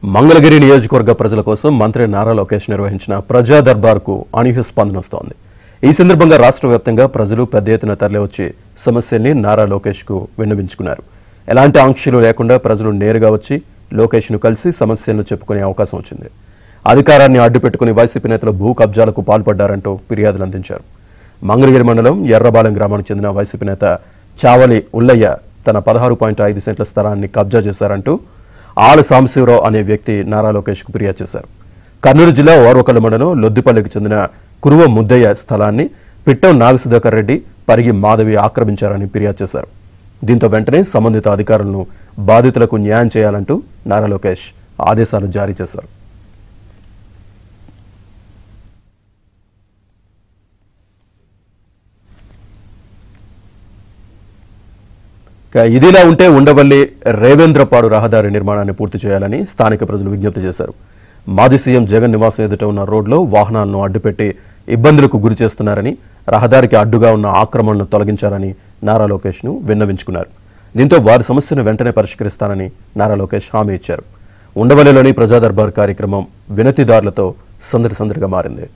మంగళగిరి నియోజకవర్గ ప్రజల కోసం మంత్రి నారా లోకేష్ నిర్వహించిన ప్రజా దర్బార్కు అనూహ్య స్పందన వస్తోంది. ఈ సందర్భంగా రాష్ట్ర వ్యాప్తంగా ప్రజలు పెద్ద ఎత్తున తరలివచ్చి సమస్యల్ని నారా లోకేష్కు విన్నవించుకున్నారు. ఎలాంటి ఆంక్షలు లేకుండా ప్రజలు నేరుగా వచ్చి లోకేష్ను కలిసి సమస్యలను చెప్పుకునే అవకాశం వచ్చింది. అధికారాన్ని అడ్డుపెట్టుకుని వైసీపీ నేతలు భూ కబ్జాలకు పాల్పడ్డారంటూ ఫిర్యాదులు అందించారు. మంగళగిరి మండలం ఎర్రబాలెం గ్రామానికి చెందిన వైసీపీ నేత చావలి ఉల్లయ్య తన 16.5 సెంట్ల స్థలాన్ని కబ్జా చేశారంటూ ఆల సాంబశివరావు అనే వ్యక్తి నారా లోకేష్కు ఫిర్యాదు చేశారు. కర్నూలు జిల్లా ఓర్వకల్ మండలం లొద్దిపల్లికి చెందిన కురువ ముద్దయ్య స్థలాన్ని పిట్టం నాగసుధాకర్ రెడ్డి, పరిగి మాధవి ఆక్రమించారని ఫిర్యాదు చేశారు. దీంతో వెంటనే సంబంధిత అధికారులను బాధితులకు న్యాయం చేయాలంటూ నారా లోకేష్ ఆదేశాలు జారీ చేశారు. ఇదిలా ఉంటే ఉండవల్లి రేవేంద్రపాడు రహదారి నిర్మాణాన్ని పూర్తి చేయాలని స్థానిక ప్రజలు విజ్ఞప్తి చేశారు. మాజీ సీఎం జగన్ నివాసం ఎదుట ఉన్న రోడ్లో వాహనాలను అడ్డుపెట్టి ఇబ్బందులకు గురి చేస్తున్నారని, రహదారికి అడ్డుగా ఉన్న ఆక్రమణను తొలగించాలని నారా లోకేష్ను విన్నవించుకున్నారు. దీంతో వారి సమస్యను వెంటనే పరిష్కరిస్తానని నారా లోకేష్ హామీ ఇచ్చారు. ఉండవల్లిలోని ప్రజా దర్బార్ కార్యక్రమం వినతిదారులతో సందడిగా మారింది.